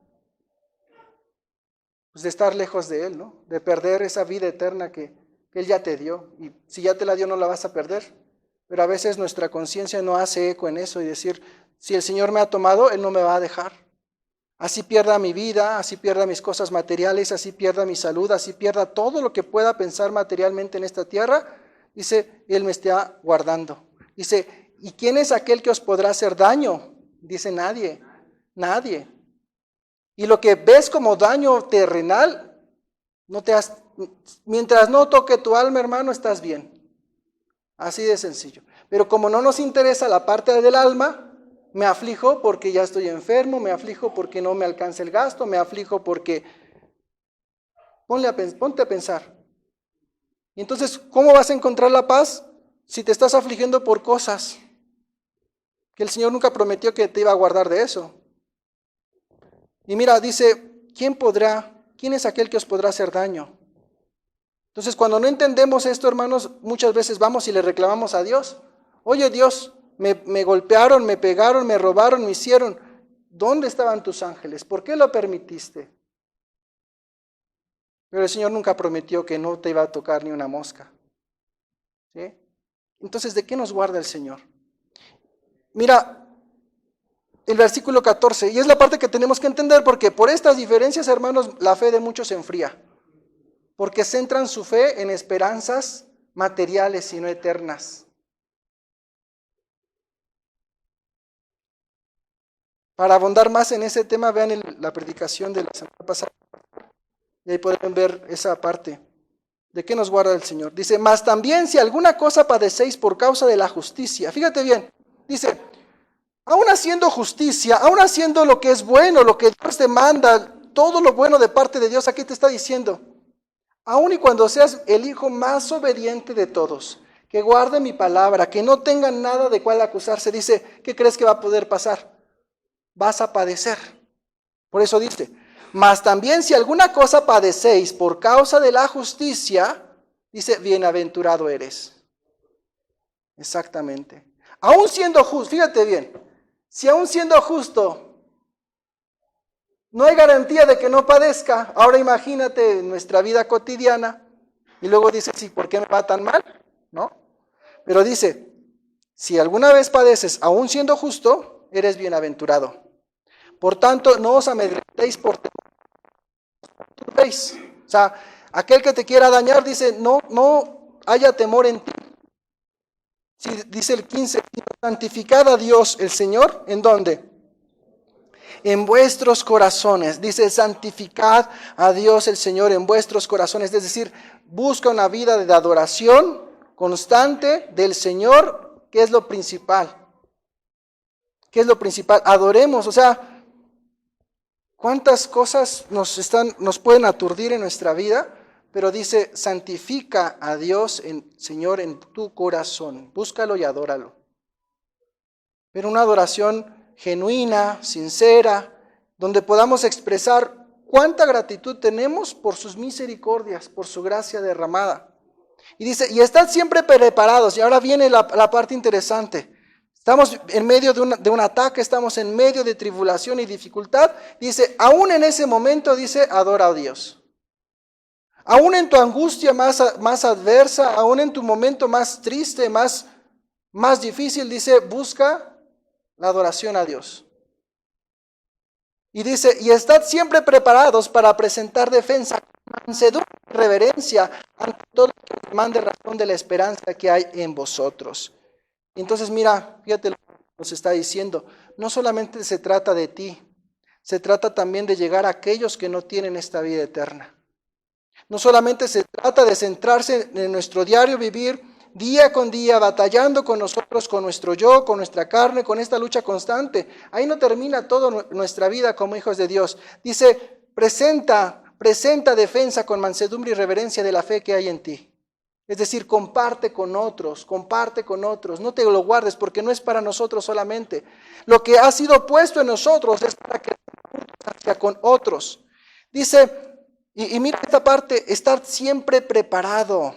S1: Pues de estar lejos de Él, ¿no? De perder esa vida eterna que Él ya te dio. Y si ya te la dio, no la vas a perder. Pero a veces nuestra conciencia no hace eco en eso y decir, si el Señor me ha tomado, Él no me va a dejar. Así pierda mi vida, así pierda mis cosas materiales, así pierda mi salud, así pierda todo lo que pueda pensar materialmente en esta tierra, dice, Él me está guardando. Dice, ¿y quién es aquel que os podrá hacer daño? Dice, nadie, nadie. Y lo que ves como daño terrenal, mientras no toque tu alma, hermano, estás bien. Así de sencillo. Pero como no nos interesa la parte del alma, me aflijo porque ya estoy enfermo, me aflijo porque no me alcanza el gasto, me aflijo porque... Ponte a pensar. Y entonces, ¿cómo vas a encontrar la paz si te estás afligiendo por cosas que el Señor nunca prometió que te iba a guardar de eso? Y mira, dice, ¿quién es aquel que os podrá hacer daño? Entonces, cuando no entendemos esto, hermanos, muchas veces vamos y le reclamamos a Dios. Oye, Dios, me golpearon, me pegaron, me robaron, me hicieron. ¿Dónde estaban tus ángeles? ¿Por qué lo permitiste? Pero el Señor nunca prometió que no te iba a tocar ni una mosca. ¿Sí? Entonces, ¿de qué nos guarda el Señor? Mira, el versículo 14, y es la parte que tenemos que entender, porque por estas diferencias, hermanos, la fe de muchos se enfría. Porque centran su fe en esperanzas materiales y no eternas. Para abundar más en ese tema, vean la predicación de la semana pasada. Y ahí pueden ver esa parte. ¿De qué nos guarda el Señor? Dice, mas también si alguna cosa padecéis por causa de la justicia. Fíjate bien, dice, aún haciendo justicia, aún haciendo lo que es bueno, lo que Dios demanda, todo lo bueno de parte de Dios, aquí te está diciendo, aun y cuando seas el hijo más obediente de todos, que guarde mi palabra, que no tenga nada de cual acusarse, dice, ¿qué crees que va a poder pasar? Vas a padecer. Por eso dice, mas también si alguna cosa padecéis por causa de la justicia, Dice, bienaventurado eres. Exactamente. Aún siendo justo, fíjate bien, si aún siendo justo no hay garantía de que no padezca, ahora imagínate en nuestra vida cotidiana y luego dice, sí, ¿por qué me va tan mal? ¿No? Pero dice, si alguna vez padeces aún siendo justo, eres bienaventurado. Por tanto, no os amedrentéis por temor. O sea, aquel que te quiera dañar dice, no haya temor en ti. Sí, dice el 15, santificad a Dios el Señor, ¿en dónde? En vuestros corazones. Dice, santificad a Dios el Señor en vuestros corazones. Es decir, busca una vida de adoración constante del Señor, que es lo principal. ¿Qué es lo principal? Adoremos, o sea, ¿cuántas cosas nos pueden aturdir en nuestra vida? Pero dice, santifica a Dios, Señor, en tu corazón. Búscalo y adóralo. Pero una adoración genuina, sincera, donde podamos expresar cuánta gratitud tenemos por sus misericordias, por su gracia derramada. Y dice, y estad siempre preparados. Y ahora viene la parte interesante. Estamos en medio de un ataque, estamos en medio de tribulación y dificultad. Dice, aún en ese momento, dice, adora a Dios. Aún en tu angustia más adversa, aún en tu momento más triste, más difícil, dice, busca la adoración a Dios. Y dice, y estad siempre preparados para presentar defensa, mansedumbre y reverencia ante todo lo que demande razón de la esperanza que hay en vosotros. Entonces mira, fíjate lo que nos está diciendo, no solamente se trata de ti, se trata también de llegar a aquellos que no tienen esta vida eterna. No solamente se trata de centrarse en nuestro diario vivir, día con día, batallando con nosotros, con nuestro yo, con nuestra carne, con esta lucha constante. Ahí no termina toda nuestra vida como hijos de Dios. Dice, presenta defensa con mansedumbre y reverencia de la fe que hay en ti. Es decir, comparte con otros, no te lo guardes porque no es para nosotros solamente. Lo que ha sido puesto en nosotros es para que sea con otros. Dice, y mira esta parte, estar siempre preparado.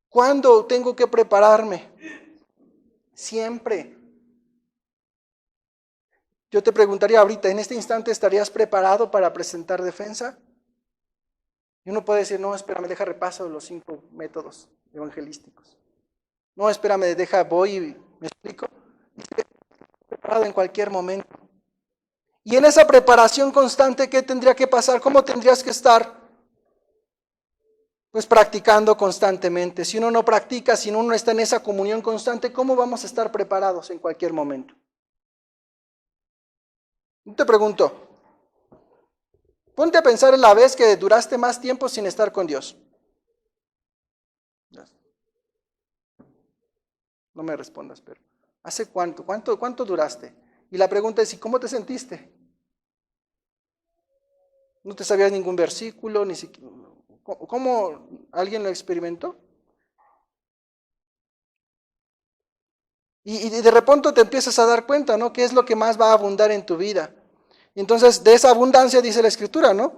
S1: ¿Cuándo tengo que prepararme? Siempre. Yo te preguntaría ahorita, ¿en este instante estarías preparado para presentar defensa? Y uno puede decir, no, espérame, deja repaso los 5 métodos evangelísticos. No, espérame, voy y me explico. Estoy preparado en cualquier momento. Y en esa preparación constante, ¿qué tendría que pasar? ¿Cómo tendrías que estar? Pues practicando constantemente. Si uno no practica, si uno no está en esa comunión constante, ¿cómo vamos a estar preparados en cualquier momento? Yo te pregunto, ponte a pensar en la vez que duraste más tiempo sin estar con Dios. No me respondas, pero ¿hace cuánto? ¿Cuánto duraste? Y la pregunta es, ¿y cómo te sentiste? ¿No te sabías ningún versículo? Ni siquiera, ¿cómo alguien lo experimentó? Y de repente te empiezas a dar cuenta, ¿no? ¿Qué es lo que más va a abundar en tu vida? Entonces, de esa abundancia dice la Escritura, ¿no?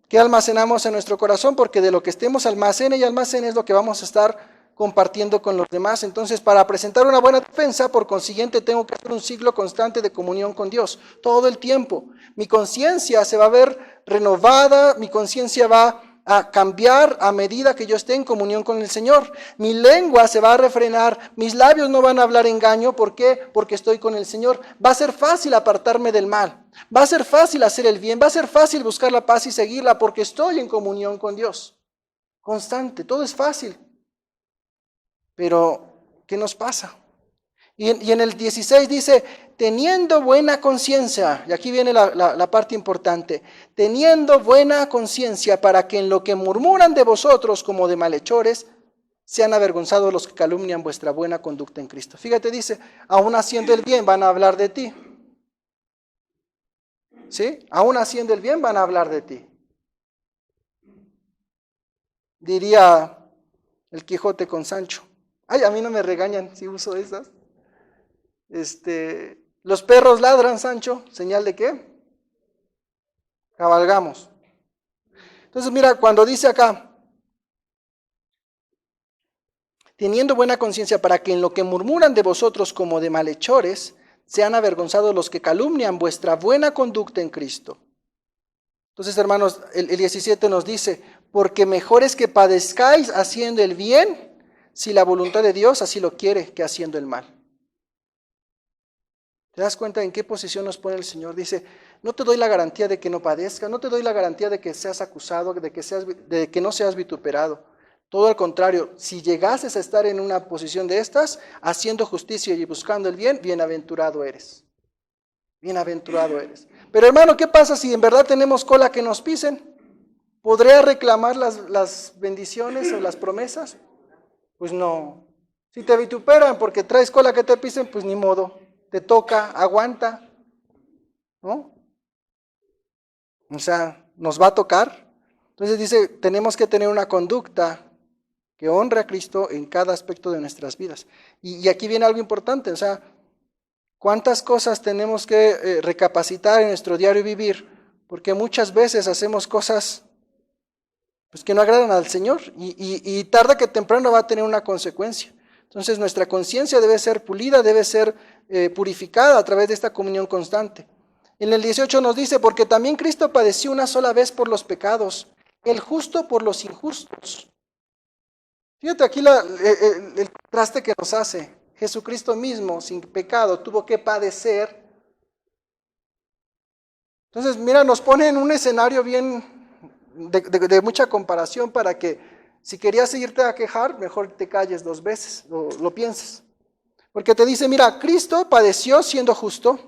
S1: ¿Qué almacenamos en nuestro corazón? Porque de lo que estemos almacene es lo que vamos a estar compartiendo con los demás. Entonces, para presentar una buena defensa, por consiguiente, tengo que hacer un ciclo constante de comunión con Dios, todo el tiempo. Mi conciencia se va a ver renovada, mi conciencia va a cambiar a medida que yo esté en comunión con el Señor. Mi lengua se va a refrenar, mis labios no van a hablar engaño. ¿Por qué? Porque estoy con el Señor. Va a ser fácil apartarme del mal, va a ser fácil hacer el bien, va a ser fácil buscar la paz y seguirla porque estoy en comunión con Dios. Constante, todo es fácil. Pero, ¿qué nos pasa? Y en el 16 dice, teniendo buena conciencia, y aquí viene la parte importante, teniendo buena conciencia para que en lo que murmuran de vosotros como de malhechores, sean avergonzados los que calumnian vuestra buena conducta en Cristo. Fíjate, dice, aún haciendo el bien van a hablar de ti. ¿Sí? Aún haciendo el bien van a hablar de ti. Diría el Quijote con Sancho. Ay, a mí no me regañan si uso esas. Los perros ladran, Sancho, ¿señal de qué? Cabalgamos. Entonces mira, cuando dice acá, teniendo buena conciencia, para que en lo que murmuran de vosotros como de malhechores, sean avergonzados los que calumnian vuestra buena conducta en Cristo. Entonces, hermanos, el 17 nos dice, porque mejor es que padezcáis haciendo el bien, si la voluntad de Dios así lo quiere, que haciendo el mal. ¿Te das cuenta en qué posición nos pone el Señor? Dice, no te doy la garantía de que no padezca, no te doy la garantía de que seas acusado, de que no seas vituperado. Todo al contrario, si llegases a estar en una posición de estas, haciendo justicia y buscando el bien, bienaventurado eres. Bienaventurado eres. Pero hermano, ¿qué pasa si en verdad tenemos cola que nos pisen? ¿Podría reclamar las bendiciones o las promesas? Pues no. Si te vituperan porque traes cola que te pisen, pues ni modo. Te toca, aguanta. ¿No? O sea, nos va a tocar. Entonces dice, tenemos que tener una conducta que honre a Cristo en cada aspecto de nuestras vidas. Y aquí viene algo importante, o sea, ¿cuántas cosas tenemos que recapacitar en nuestro diario vivir? Porque muchas veces hacemos cosas pues, que no agradan al Señor y tarde que temprano va a tener una consecuencia. Entonces nuestra conciencia debe ser pulida, debe ser purificada a través de esta comunión constante. En el 18 nos dice, porque también Cristo padeció una sola vez por los pecados, el justo por los injustos. Fíjate aquí el contraste que nos hace. Jesucristo mismo, sin pecado, tuvo que padecer. Entonces, mira, nos pone en un escenario bien de mucha comparación para que si querías irte a quejar, mejor te calles 2 veces, lo pienses. Porque te dice, mira, Cristo padeció siendo justo.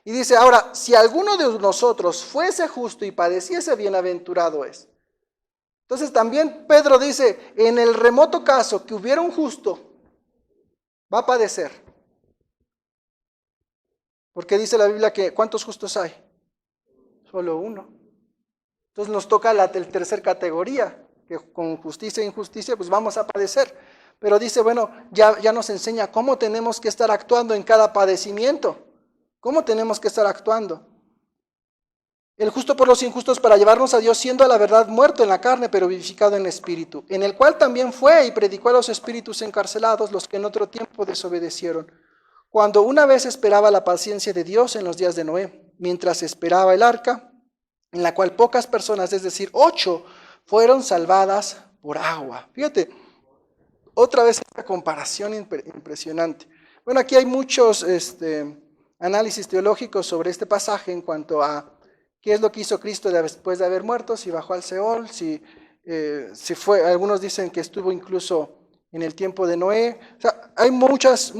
S1: Y dice, ahora, si alguno de nosotros fuese justo y padeciese, bienaventurado es. Entonces también Pedro dice, en el remoto caso que hubiera un justo, va a padecer. Porque dice la Biblia que ¿cuántos justos hay? Solo uno. Entonces nos toca la tercera categoría, que con justicia e injusticia pues vamos a padecer. Pero dice, bueno, ya nos enseña cómo tenemos que estar actuando en cada padecimiento. ¿Cómo tenemos que estar actuando? El justo por los injustos para llevarnos a Dios, siendo a la verdad muerto en la carne, pero vivificado en espíritu, en el cual también fue y predicó a los espíritus encarcelados, los que en otro tiempo desobedecieron, cuando una vez esperaba la paciencia de Dios en los días de Noé, mientras esperaba el arca, en la cual pocas personas, es decir, 8, fueron salvadas por agua. Fíjate, otra vez esta comparación impresionante. Bueno, aquí hay muchos análisis teológicos sobre este pasaje en cuanto a ¿qué es lo que hizo Cristo después de haber muerto? Si bajó al Seol, si fue, algunos dicen que estuvo incluso en el tiempo de Noé. O sea, hay muchas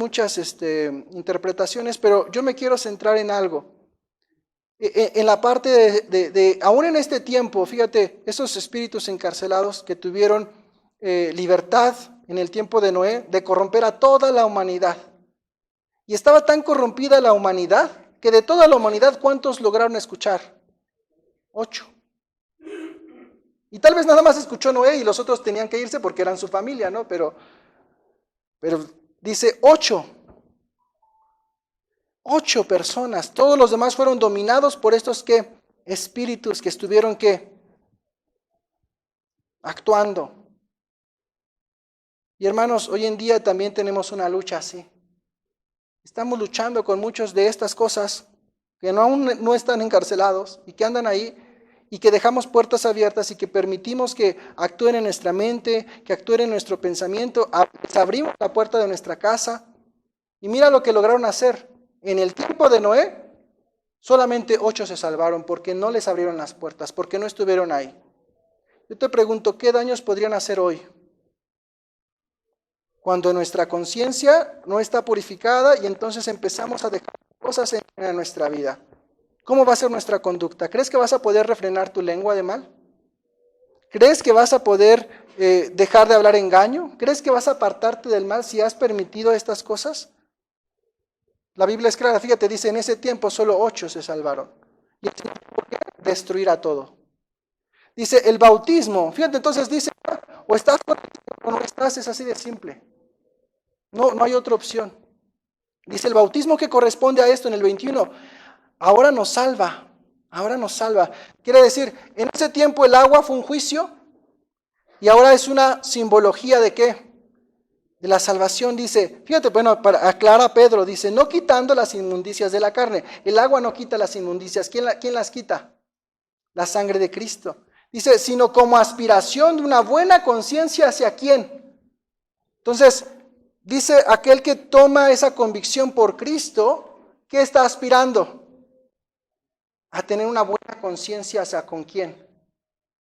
S1: interpretaciones, pero yo me quiero centrar en algo. En la parte aún en este tiempo, fíjate, esos espíritus encarcelados que tuvieron libertad en el tiempo de Noé, de corromper a toda la humanidad. Y estaba tan corrompida la humanidad, que de toda la humanidad, ¿cuántos lograron escuchar? 8. Y tal vez nada más escuchó Noé y los otros tenían que irse porque eran su familia, ¿no? Pero dice 8. 8 personas. Todos los demás fueron dominados por estos ¿qué? Espíritus que estuvieron ¿qué? Actuando. Y hermanos, hoy en día también tenemos una lucha así. Estamos luchando con muchos de estas cosas que aún no están encarcelados y que andan ahí y que dejamos puertas abiertas y que permitimos que actúen en nuestra mente, que actúen en nuestro pensamiento. Abrimos la puerta de nuestra casa y mira lo que lograron hacer. En el tiempo de Noé, solamente 8 se salvaron porque no les abrieron las puertas, porque no estuvieron ahí. Yo te pregunto, ¿qué daños podrían hacer hoy? Cuando nuestra conciencia no está purificada y entonces empezamos a dejar cosas en nuestra vida. ¿Cómo va a ser nuestra conducta? ¿Crees que vas a poder refrenar tu lengua de mal? ¿Crees que vas a poder dejar de hablar engaño? ¿Crees que vas a apartarte del mal si has permitido estas cosas? La Biblia es clara, fíjate, dice, en ese tiempo solo 8 se salvaron. ¿Y por qué? Destruir a todo. Dice, el bautismo, fíjate, entonces dice, o estás o no estás, es así de simple. No hay otra opción. Dice, el bautismo que corresponde a esto en el 21, ahora nos salva. Quiere decir, en ese tiempo el agua fue un juicio y ahora es una simbología ¿de qué? de la salvación, dice, fíjate, bueno, aclara Pedro, dice, no quitando las inmundicias de la carne. El agua no quita las inmundicias. ¿Quién las quita? La sangre de Cristo. Dice, sino como aspiración de una buena conciencia hacia quién. Entonces, dice aquel que toma esa convicción por Cristo, ¿qué está aspirando? A tener una buena conciencia hacia con quién.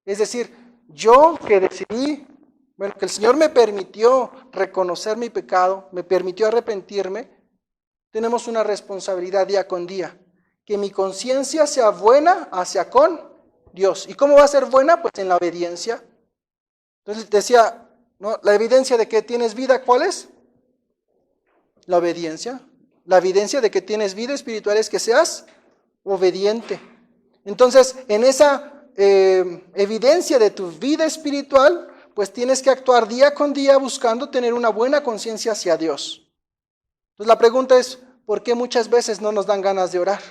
S1: Es decir, yo que decidí, bueno, que el Señor me permitió reconocer mi pecado, me permitió arrepentirme, tenemos una responsabilidad día con día. Que mi conciencia sea buena hacia con Dios. ¿Y cómo va a ser buena? Pues en la obediencia. Entonces decía, ¿no? La evidencia de que tienes vida, ¿cuál es? La obediencia. La evidencia de que tienes vida espiritual es que seas obediente. Entonces, en esa evidencia de tu vida espiritual, pues tienes que actuar día con día buscando tener una buena conciencia hacia Dios. Entonces la pregunta es, ¿por qué muchas veces no nos dan ganas de orar?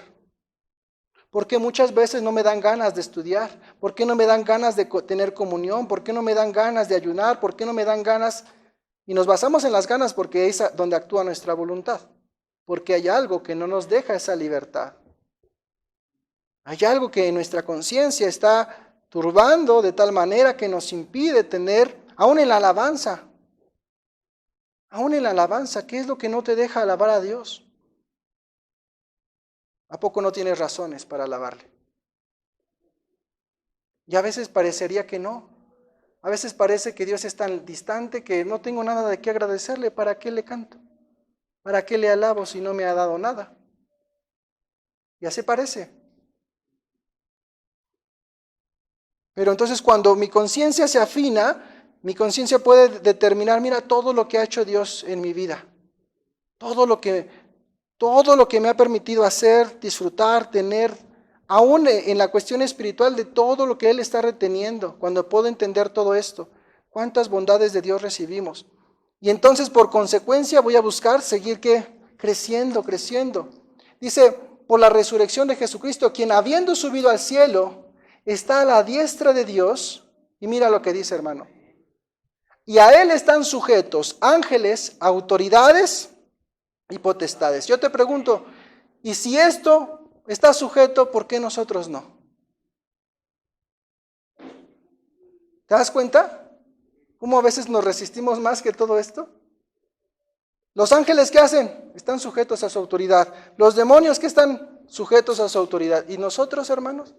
S1: ¿Por qué muchas veces no me dan ganas de estudiar? ¿Por qué no me dan ganas de tener comunión? ¿Por qué no me dan ganas de ayunar? ¿Por qué no me dan ganas? Y nos basamos en las ganas porque es donde actúa nuestra voluntad. Porque hay algo que no nos deja esa libertad. Hay algo que en nuestra conciencia está turbando de tal manera que nos impide tener, aún en la alabanza, ¿qué es lo que no te deja alabar a Dios? ¿A poco no tienes razones para alabarle? Y a veces parecería que no. A veces parece que Dios es tan distante que no tengo nada de qué agradecerle. ¿Para qué le canto? ¿Para qué le alabo si no me ha dado nada? Y así parece. Pero entonces cuando mi conciencia se afina, mi conciencia puede determinar, mira, todo lo que ha hecho Dios en mi vida. Todo lo que me ha permitido hacer, disfrutar, tener, aún en la cuestión espiritual de todo lo que Él está reteniendo, cuando puedo entender todo esto, cuántas bondades de Dios recibimos. Y entonces por consecuencia voy a buscar seguir creciendo. Dice, por la resurrección de Jesucristo, quien habiendo subido al cielo, está a la diestra de Dios, y mira lo que dice, hermano, y a Él están sujetos ángeles, autoridades y potestades. Yo te pregunto, ¿y si esto está sujeto, por qué nosotros no? ¿Te das cuenta? ¿Cómo a veces nos resistimos más que todo esto? Los ángeles, ¿qué hacen? Están sujetos a su autoridad. Los demonios, ¿qué están sujetos a su autoridad? ¿Y nosotros, hermanos?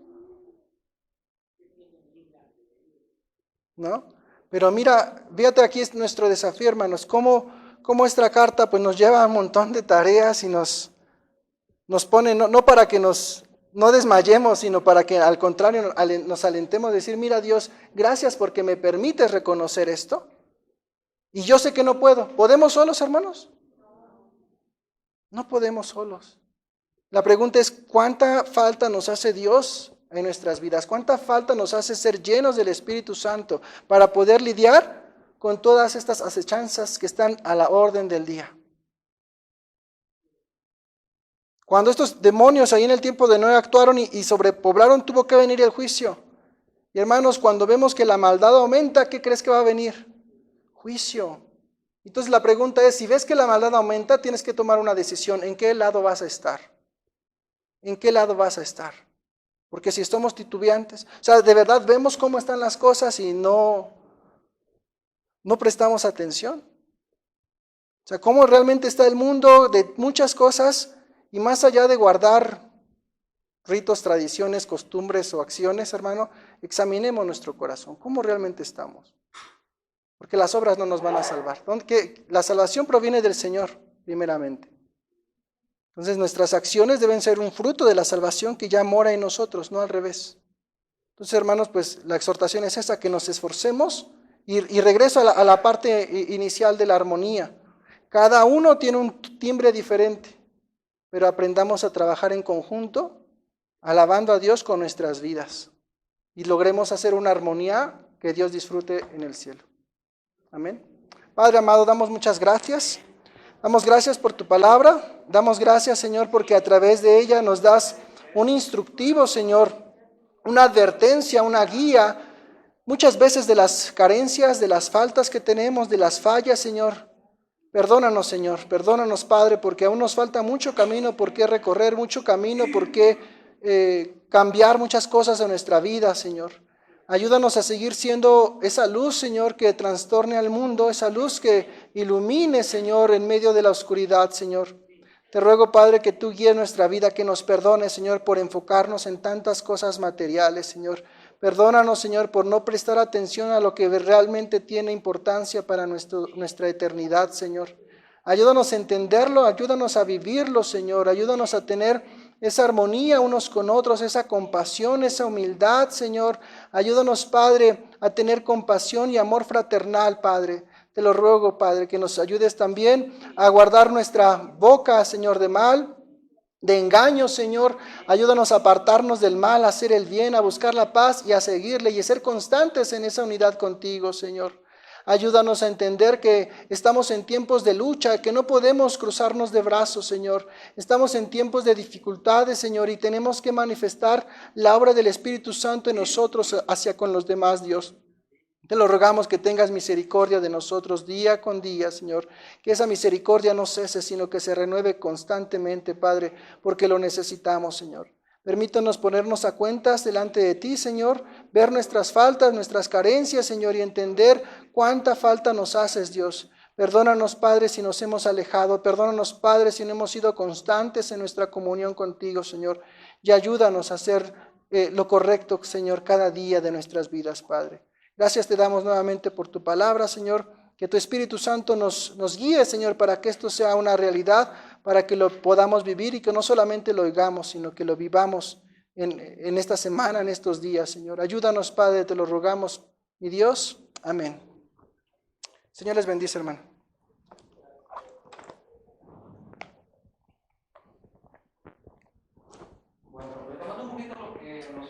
S1: ¿No? Pero mira, fíjate, aquí es nuestro desafío, hermanos, cómo esta carta pues nos lleva a un montón de tareas y nos pone, no para que no desmayemos, sino para que al contrario nos alentemos a decir, mira Dios, gracias porque me permites reconocer esto. Y yo sé que no puedo. ¿Podemos solos, hermanos? No podemos solos. La pregunta es, ¿cuánta falta nos hace Dios en nuestras vidas? ¿Cuánta falta nos hace ser llenos del Espíritu Santo para poder lidiar con todas estas acechanzas que están a la orden del día? Cuando estos demonios ahí en el tiempo de Noé actuaron y sobrepoblaron, tuvo que venir el juicio. Y hermanos, cuando vemos que la maldad aumenta, ¿qué crees que va a venir? Juicio. Entonces la pregunta es, si ves que la maldad aumenta, tienes que tomar una decisión. ¿En qué lado vas a estar? ¿En qué lado vas a estar? Porque si estamos titubeantes, o sea, de verdad vemos cómo están las cosas y no prestamos atención. O sea, cómo realmente está el mundo de muchas cosas y más allá de guardar ritos, tradiciones, costumbres o acciones, hermano, examinemos nuestro corazón. ¿Cómo realmente estamos? Porque las obras no nos van a salvar. La salvación proviene del Señor, primeramente. Entonces nuestras acciones deben ser un fruto de la salvación que ya mora en nosotros, no al revés. Entonces, hermanos, pues la exhortación es esa, que nos esforcemos y regreso a la parte inicial de la armonía. Cada uno tiene un timbre diferente, pero aprendamos a trabajar en conjunto, alabando a Dios con nuestras vidas y logremos hacer una armonía que Dios disfrute en el cielo. Amén. Padre amado, damos muchas gracias. Damos gracias por tu palabra. Damos gracias, Señor, porque a través de ella nos das un instructivo, Señor, una advertencia, una guía, muchas veces de las carencias, de las faltas que tenemos, de las fallas, Señor. Perdónanos, Señor, perdónanos, Padre, porque aún nos falta mucho camino por qué recorrer, mucho camino por qué cambiar muchas cosas en nuestra vida, Señor. Ayúdanos a seguir siendo esa luz, Señor, que trastorne al mundo, esa luz que ilumine, Señor, en medio de la oscuridad, Señor. Te ruego, Padre, que tú guíes nuestra vida, que nos perdones, Señor, por enfocarnos en tantas cosas materiales, Señor. Perdónanos, Señor, por no prestar atención a lo que realmente tiene importancia para nuestra eternidad, Señor. Ayúdanos a entenderlo, ayúdanos a vivirlo, Señor. Ayúdanos a tener esa armonía unos con otros, esa compasión, esa humildad, Señor. Ayúdanos, Padre, a tener compasión y amor fraternal, Padre. Te lo ruego, Padre, que nos ayudes también a guardar nuestra boca, Señor, de mal, de engaño, Señor. Ayúdanos a apartarnos del mal, a hacer el bien, a buscar la paz y a seguirle y a ser constantes en esa unidad contigo, Señor. Ayúdanos a entender que estamos en tiempos de lucha, que no podemos cruzarnos de brazos, Señor. Estamos en tiempos de dificultades, Señor, y tenemos que manifestar la obra del Espíritu Santo en nosotros hacia con los demás, Dios. Te lo rogamos que tengas misericordia de nosotros día con día, Señor. Que esa misericordia no cese, sino que se renueve constantemente, Padre, porque lo necesitamos, Señor. Permítanos ponernos a cuentas delante de ti, Señor, ver nuestras faltas, nuestras carencias, Señor, y entender cuánta falta nos haces, Dios. Perdónanos, Padre, si nos hemos alejado. Perdónanos, Padre, si no hemos sido constantes en nuestra comunión contigo, Señor. Y ayúdanos a hacer lo correcto, Señor, cada día de nuestras vidas, Padre. Gracias te damos nuevamente por tu palabra, Señor. Que tu Espíritu Santo nos guíe, Señor, para que esto sea una realidad, para que lo podamos vivir y que no solamente lo oigamos, sino que lo vivamos en esta semana, en estos días, Señor. Ayúdanos, Padre, te lo rogamos, mi Dios. Amén. Señor les bendice, hermano.